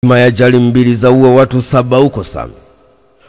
Ajali mbili zaua watu 7 huko Same.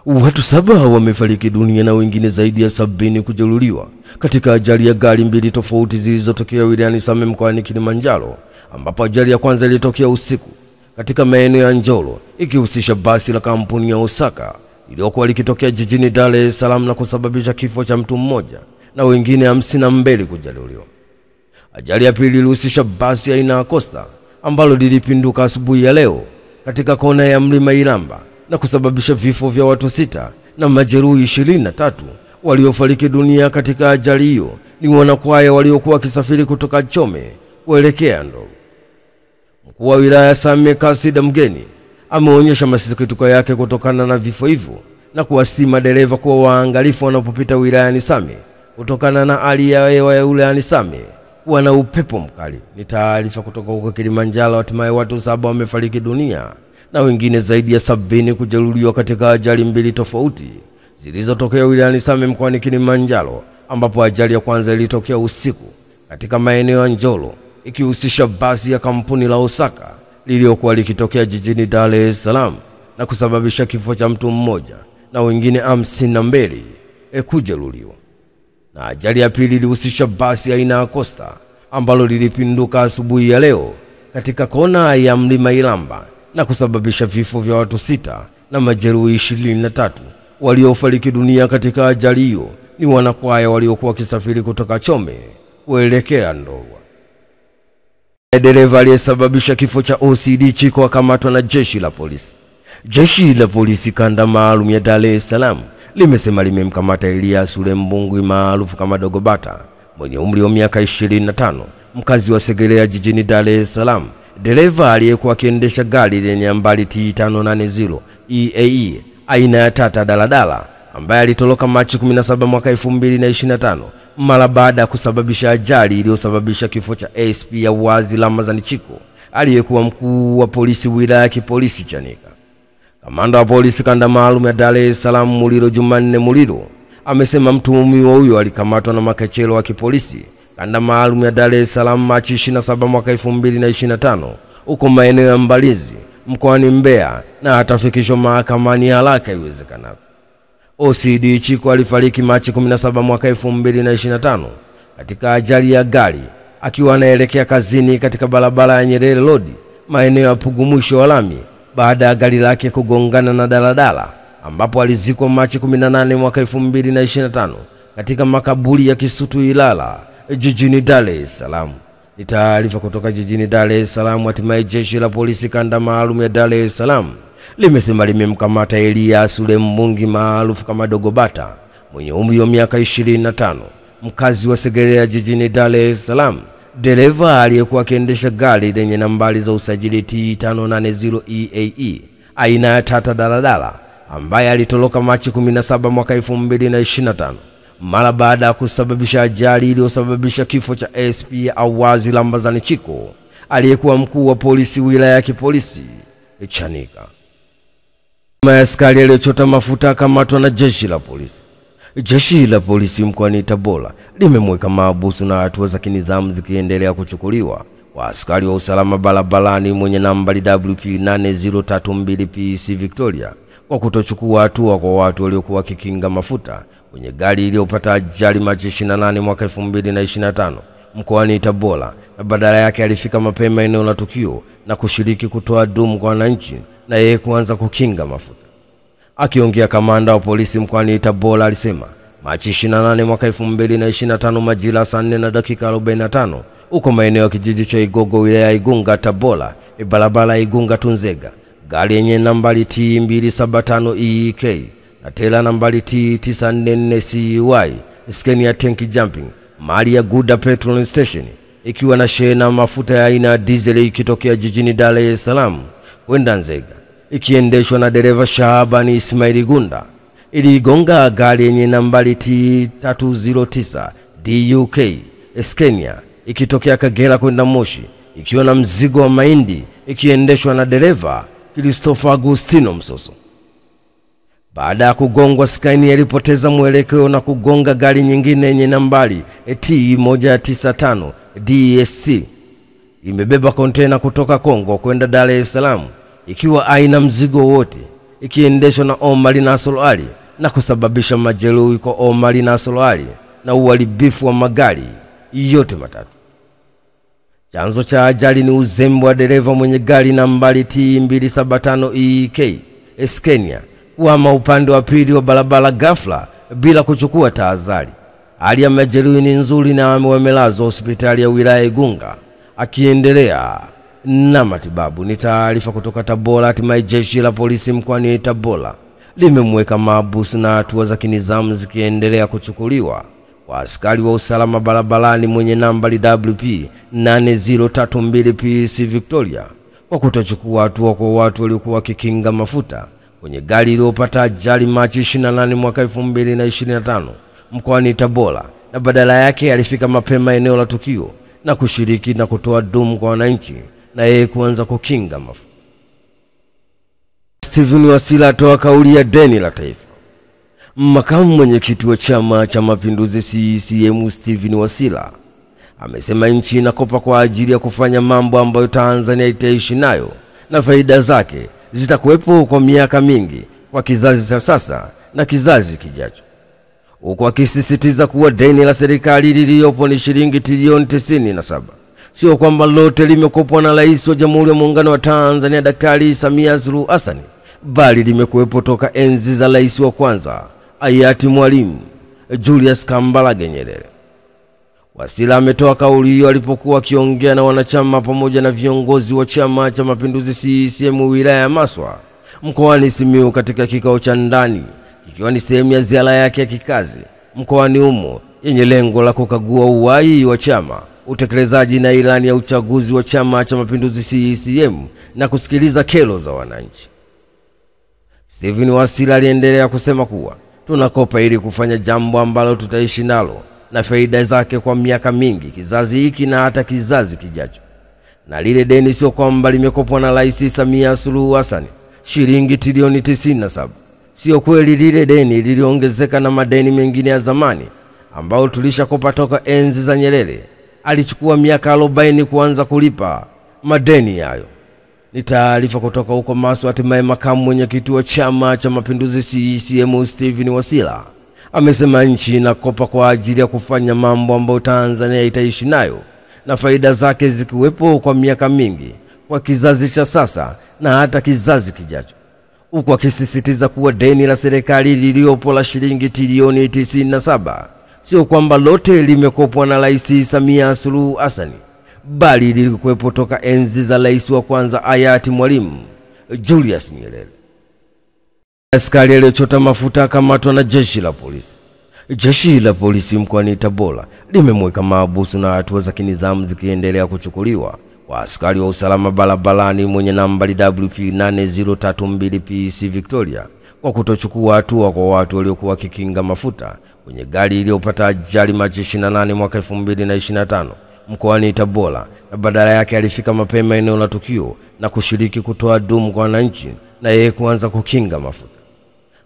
Watu 7 wamefariki dunia na wengine zaidi ya 70 kujeruhiwa katika ajali ya gari mbili tofauti zilizotokea wilayani Same mkoani Kilimanjaro, ambapo ajali ya kwanza ilitokea usiku katika maeneo ya Njolo ikihusisha basi la kampuni ya Osaka iliyokuwa likitokea jijini Dar es Salaam na kusababisha kifo cha mtu mmoja na wengine 52 kujeruhiwa. Ajali ya pili ilihusisha basi aina ya Costa ambalo lilipinduka asubuhi ya leo katika kona ya Mlima Ilamba na kusababisha vifo vya watu 6 na majeruhi 23. Waliofariki dunia katika ajali hiyo ni wanakwaya waliokuwa wakisafiri kutoka Chome kuelekea Ndolo. Mkuu wa wilaya Same Kasida Mgeni ameonyesha masikitiko yake kutokana na vifo hivyo na kuwasihi madereva kuwa waangalifu wanapopita wilayani Same kutokana na hali ya hewa ya wilayani Same kuwa na upepo mkali. Ni taarifa kutoka huko Kilimanjaro. Hatimaye watu 7 wamefariki dunia na wengine zaidi ya 70 kujeruhiwa katika ajali mbili tofauti zilizotokea wilayani Same mkoani Kilimanjaro, ambapo ajali ya kwanza ilitokea usiku katika maeneo ya Njolo ikihusisha basi ya kampuni la Osaka lililokuwa likitokea jijini Dar es Salaam na kusababisha kifo cha mtu mmoja na wengine 52 kujeruhiwa. Na ajali ya pili ilihusisha basi aina ya Costa ambalo lilipinduka asubuhi ya leo katika kona ya Mlima Ilamba na kusababisha vifo vya watu 6 na majeruhi 23. Waliofariki dunia katika ajali hiyo ni wanakwaya waliokuwa wakisafiri kutoka Chome kuelekea Ndolo. Dereva aliyesababisha kifo cha OCD Chiko akamatwa na jeshi la polisi. Jeshi la polisi kanda maalum ya Dar es Salaam limesema limemkamata Elias Mbungwi maarufu kama Dogo Bata mwenye umri wa miaka 25, mkazi wa Segerea jijini Dar es Salaam. Dereva aliyekuwa akiendesha gari lenye nambari T580 EAE aina ya Tata daladala ambaye alitoroka Machi 17 mwaka 2025 mara baada ya kusababisha ajali iliyosababisha kifo cha ASP ya Wazi Ramazani Chiko aliyekuwa mkuu wa polisi wilaya ya kipolisi Chanika. Kamanda wa polisi kanda maalum ya Dar es Salaam Muliro Jumanne Muliro amesema mtuhumiwa huyo alikamatwa na makachero wa kipolisi kanda maalum ya Dar es Salaam Machi 27 mwaka 2025 huko maeneo ya Mbalizi mkoani Mbeya na atafikishwa mahakamani haraka iwezekanavyo. OCD Chiko alifariki Machi 17 mwaka 2025 katika ajali ya gari akiwa anaelekea kazini katika barabara ya Nyerere Road maeneo ya Pugu mwisho wa lami baada ya gari lake kugongana na daladala, ambapo alizikwa Machi 18 mwaka 2025 katika makaburi ya Kisutu Ilala jijini Dar es Salaam. Ni taarifa kutoka jijini Dar es Salaam. Hatimaye jeshi la polisi kanda maalum ya Dar es Salaam limesema limemkamata Elias Mbungwi maarufu kama Dogo Bata mwenye umri wa miaka 25, mkazi wa Segerea jijini Dar es Salaam. Dereva aliyekuwa akiendesha gari lenye nambari za usajili T580 EAE aina ya Tata daladala ambaye alitoroka Machi 17 mwaka 2025 mara baada ya kusababisha ajali iliyosababisha kifo cha ASP Awazi Ramazani Chiko aliyekuwa mkuu wa polisi wilaya ya kipolisi Chanika. Askari aliyechota mafuta akamatwa na jeshi la polisi. Jeshi la polisi mkoani Tabora limemweka mahabusu na hatua za kinidhamu zikiendelea kuchukuliwa kwa askari wa usalama barabarani mwenye nambari WP8032 PC Victoria kwa kutochukua hatua kwa watu waliokuwa wakikinga mafuta kwenye gari iliyopata ajali Machi 28 mwaka 2025 mkoani Tabora, na badala yake alifika mapema eneo la tukio na kushiriki kutoa dumu kwa wananchi na yeye kuanza kukinga mafuta. Akiongea, kamanda wa polisi mkoani Tabora alisema Machi 28 mwaka 2025 majira saa 4 na dakika 45 huko maeneo ya kijiji cha Igogo wilaya ya Igunga Tabora, barabara Igunga Tunzega, gari yenye nambari T275 EEK na tela nambari T944 CY Scania tank jumping mali ya Guda petrol station ikiwa na shehena mafuta ya aina ya diesel ikitokea jijini Dar es Salaam kwenda Nzega ikiendeshwa na dereva Shahabani Ismail Gunda, iligonga gari yenye nambari T309 DUK Scania ikitokea Kagera kwenda Moshi ikiwa na mzigo wa mahindi ikiendeshwa na dereva Christopher Agustino Msoso. Baada ya kugongwa, Scania ilipoteza mwelekeo na kugonga gari nyingine yenye nambari T195 DSC imebeba kontena kutoka Kongo kwenda Dar es Salaam ikiwa haina mzigo wote, ikiendeshwa na Omar Nasr Ali na kusababisha majeruhi kwa Omar Nasr Ali na uharibifu wa magari yote matatu. Chanzo cha ajali ni uzembe wa dereva mwenye gari nambari T275 EK Scania kuhama upande wa pili wa barabara ghafla bila kuchukua tahadhari. Hali ya majeruhi ni nzuri na amelazwa hospitali ya wilaya Igunga akiendelea na matibabu. Ni taarifa kutoka Tabora. Hatimaye jeshi la polisi mkoani Tabora limemweka mahabusu na hatua za kinizamu zikiendelea kuchukuliwa kwa askari wa usalama barabarani mwenye nambari WP 8032 PC Victoria kwa kutochukua hatua kwa watu waliokuwa wakikinga mafuta kwenye gari lililopata ajali Machi 28 mwaka 2025 mkoani Tabora, na badala yake alifika mapema eneo la tukio na kushiriki na kutoa dumu kwa wananchi na yeye kuanza kukinga mafuta. Stephen Wasira atoa kauli ya deni la taifa. Makamu mwenyekiti wa Chama cha Mapinduzi CCM Stephen Wasira amesema nchi inakopa kwa ajili ya kufanya mambo ambayo Tanzania itaishi nayo na faida zake zitakuwepo kwa miaka mingi kwa kizazi cha sasa na kizazi kijacho, huku akisisitiza kuwa deni la serikali lililopo ni shilingi trilioni 97. Sio kwamba lote limekopwa na Rais wa Jamhuri ya Muungano wa Tanzania Daktari Samia Suluhu Hassan, bali limekuwepo toka enzi za rais wa kwanza hayati Mwalimu Julius Kambarage Nyerere. Wasira ametoa kauli hiyo alipokuwa akiongea na wanachama pamoja na viongozi wa Chama cha Mapinduzi CCM wilaya ya Maswa mkoani Simiyu katika kikao cha ndani, ikiwa ni sehemu ya ziara yake ya kikazi mkoani humo yenye lengo la kukagua uhai wa chama, utekelezaji na ilani ya uchaguzi wa Chama cha Mapinduzi CCM na kusikiliza kero za wananchi. Stephen Wasira aliendelea kusema kuwa tunakopa ili kufanya jambo ambalo tutaishi nalo na faida zake kwa miaka mingi, kizazi hiki na hata kizazi kijacho. Na lile deni sio kwamba limekopwa na Rais Samia Suluhu Hassan shilingi trilioni 97. Sio kweli, lile deni liliongezeka na madeni mengine ya zamani ambao tulishakopa toka enzi za Nyerere. Alichukua miaka 40 kuanza kulipa madeni hayo. Ni taarifa kutoka huko Maswa. Hatimaye makamu mwenyekiti wa Chama cha Mapinduzi CCM Stephen Wasira amesema nchi inakopa kwa ajili ya kufanya mambo ambayo Tanzania itaishi nayo na faida zake zikiwepo kwa miaka mingi kwa kizazi cha sasa na hata kizazi kijacho, huku akisisitiza kuwa deni la serikali lililopo la shilingi trilioni 97 sio kwamba lote limekopwa na Rais Samia Suluhu Hassan, bali lilikuwepo toka enzi za rais wa kwanza hayati Mwalimu Julius Nyerere. Askari aliyechota mafuta akamatwa na jeshi la polisi. Jeshi la polisi mkoani Tabora limemweka mahabusu na hatua za kinizamu zikiendelea kuchukuliwa kwa askari wa usalama barabarani mwenye nambari WP 8032 PC Victoria kwa kutochukua hatua kwa watu waliokuwa wakikinga mafuta kwenye gari lililopata ajali Machi 28 mwaka 2025 mkoani Tabora, na badala yake alifika mapema eneo la tukio na kushiriki kutoa dumu kwa wananchi na yeye kuanza kukinga mafuta.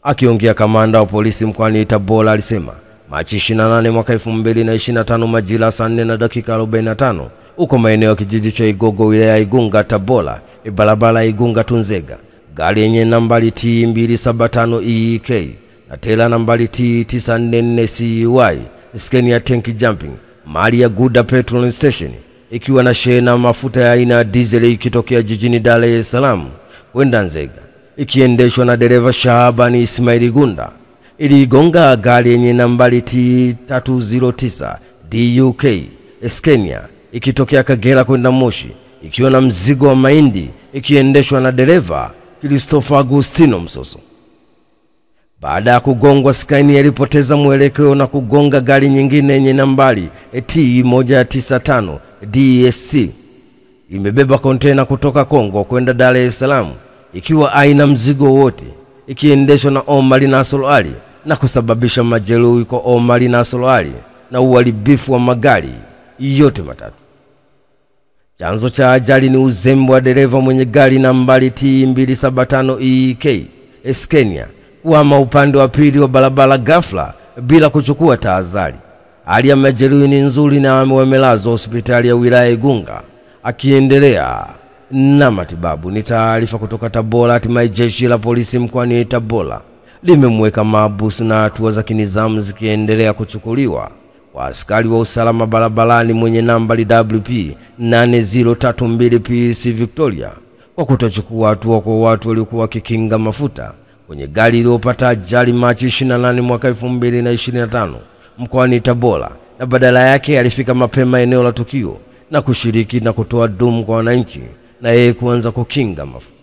Akiongea, kamanda wa polisi mkoani Tabora alisema Machi 28 mwaka 2025 majira saa 4 na dakika 45 huko maeneo ya kijiji cha Igogo wilaya ya Igunga Tabora, barabara Igunga Tunzega, gari yenye nambari T275 EK na tela nambari T944 CY Scania tank jumping mali ya Guda Petrol Station ikiwa na shehena mafuta ya aina diesel ikitokea jijini Dar es Salaam kwenda Nzega, ikiendeshwa na dereva Shahabani Ismail Gunda, iligonga gari yenye nambari T309 DUK Scania ikitokea Kagera kwenda Moshi ikiwa na mzigo wa mahindi, ikiendeshwa na dereva Christopher Agustino Msoso. Baada ya kugongwa, Scania ilipoteza mwelekeo na kugonga gari nyingine yenye nambari T195 DSC imebeba kontena kutoka Kongo kwenda Dar es Salaam ikiwa haina mzigo wote, ikiendeshwa na Omar Nasr Ali na kusababisha majeruhi kwa Omar Nasr Ali na uharibifu wa magari yote matatu. Chanzo cha ajali ni uzembe wa dereva mwenye gari nambari T275 EK Scania kuhama upande wa pili wa barabara ghafla bila kuchukua tahadhari. Hali ya majeruhi ni nzuri na amelazwa hospitali ya wilaya Igunga akiendelea na matibabu. Ni taarifa kutoka Tabora. Hatimaye jeshi la polisi mkoani Tabora limemweka mahabusu na hatua za kinizamu zikiendelea kuchukuliwa kwa askari wa usalama barabarani mwenye nambari WP 8032 PC Victoria kwa kutochukua hatua kwa watu waliokuwa wakikinga mafuta kwenye gari lililopata ajali Machi 28 mwaka 2025 mkoani Tabora, na badala yake alifika mapema eneo la tukio na kushiriki na kutoa dumu kwa wananchi na yeye kuanza kukinga mafuta.